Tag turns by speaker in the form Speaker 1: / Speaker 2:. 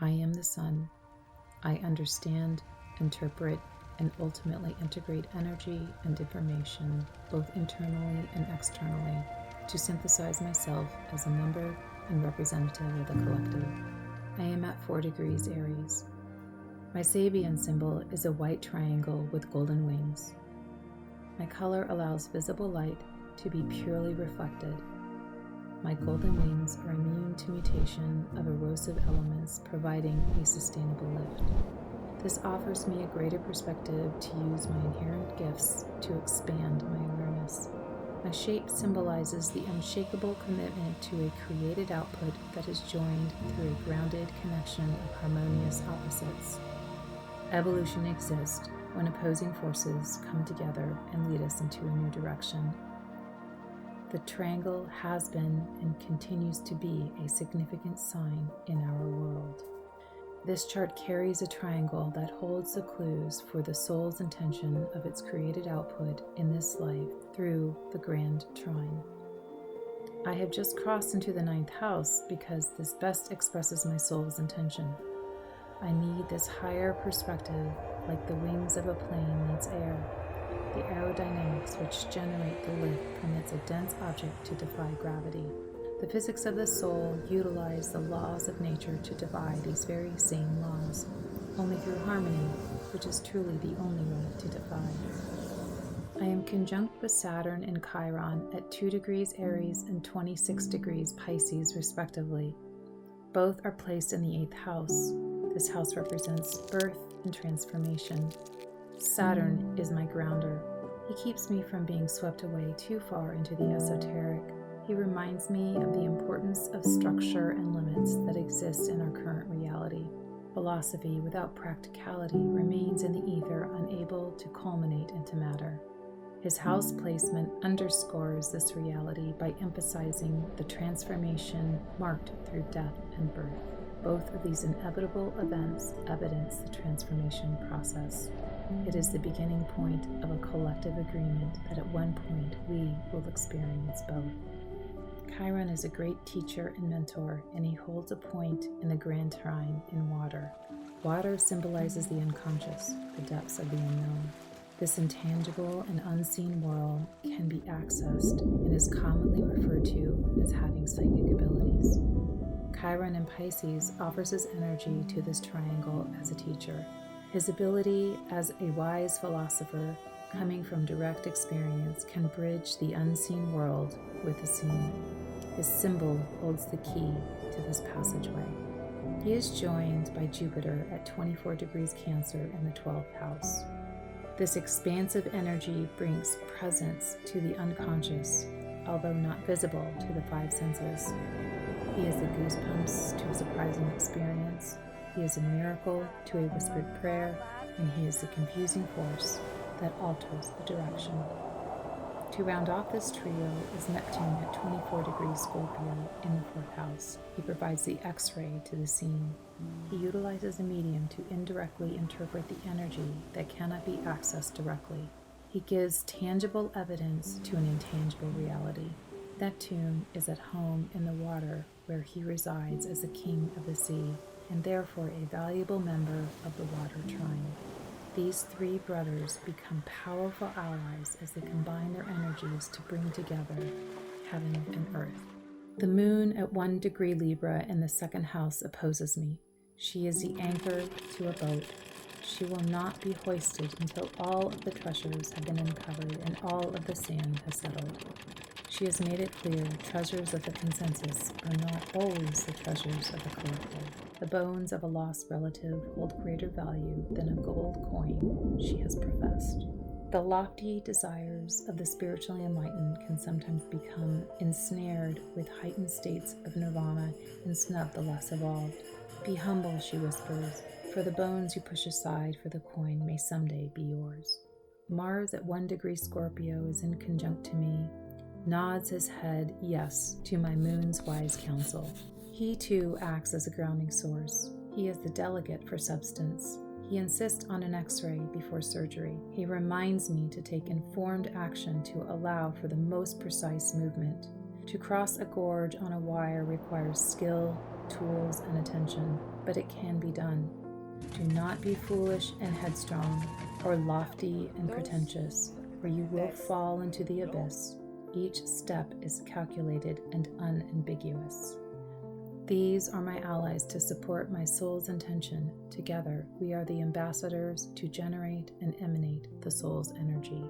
Speaker 1: I am the sun. I understand, interpret, and ultimately integrate energy and information, both internally and externally, to synthesize myself as a member and representative of the collective. I am at 4 degrees Aries. My Sabian symbol is a white triangle with golden wings. My color allows visible light to be purely reflected. My golden wings are immune to mutation of erosive elements, providing a sustainable lift. This offers me a greater perspective to use my inherent gifts to expand my awareness. My shape symbolizes the unshakable commitment to a created output that is joined through a grounded connection of harmonious opposites. Evolution exists when opposing forces come together and lead us into a new direction. The triangle has been and continues to be a significant sign in our world. This chart carries a triangle that holds the clues for the soul's intention of its created output in this life through the grand trine. I have just crossed into the 9th house because this best expresses my soul's intention. I need this higher perspective, like the wings of a plane needs air. The aerodynamics which generate the lift permits a dense object to defy gravity. The physics of the soul utilize the laws of nature to defy these very same laws, only through harmony, which is truly the only way to defy. I am conjunct with Saturn and Chiron at 2 degrees Aries and 26 degrees Pisces, respectively. Both are placed in the 8th house. This house represents birth and transformation. Saturn is my grounder. He keeps me from being swept away too far into the esoteric. He reminds me of the importance of structure and limits that exist in our current reality. Philosophy without practicality remains in the ether, unable to culminate into matter. His house placement underscores this reality by emphasizing the transformation marked through death and birth. Both of these inevitable events evidence the transformation process. It is the beginning point of a collective agreement that at one point we will experience both. Chiron is a great teacher and mentor, and he holds a point in the grand trine in water. Water symbolizes the unconscious, the depths of the unknown. This intangible and unseen world can be accessed and is commonly referred to as having psychic abilities. Chiron in Pisces offers his energy to this triangle as a teacher. His ability as a wise philosopher, coming from direct experience, can bridge the unseen world with the seen. His symbol holds the key to this passageway. He is joined by Jupiter at 24 degrees Cancer in the 12th house. This expansive energy brings presence to the unconscious, although not visible to the 5 senses. He is the goosebumps to a surprising experience. He is a miracle to a whispered prayer, and he is the confusing force that alters the direction. To round off this trio is Neptune at 24 degrees Scorpio in the 4th house. He provides the X-ray to the scene. He utilizes a medium to indirectly interpret the energy that cannot be accessed directly. He gives tangible evidence to an intangible reality. Neptune is at home in the water, where he resides as the king of the sea, and therefore a valuable member of the water trine. These 3 brothers become powerful allies as they combine their energies to bring together heaven and earth. The moon at 1 degree Libra in the 2nd house opposes me. She is the anchor to a boat. She will not be hoisted until all of the treasures have been uncovered and all of the sand has settled. She has made it clear treasures of the consensus are not always the treasures of the collective. The bones of a lost relative hold greater value than a gold coin, she has professed. The lofty desires of the spiritually enlightened can sometimes become ensnared with heightened states of nirvana and snub the less evolved. Be humble, she whispers, for the bones you push aside for the coin may someday be yours. Mars at 1 degree Scorpio is in conjunct to me, nods his head yes to my moon's wise counsel. He too acts as a grounding source. He is the delegate for substance. He insists on an X-ray before surgery. He reminds me to take informed action to allow for the most precise movement. To cross a gorge on a wire requires skill, tools, and attention, but it can be done. Do not be foolish and headstrong, or lofty and pretentious, or you will fall into the abyss. Each step is calculated and unambiguous. These are my allies to support my soul's intention. Together, we are the ambassadors to generate and emanate the soul's energy.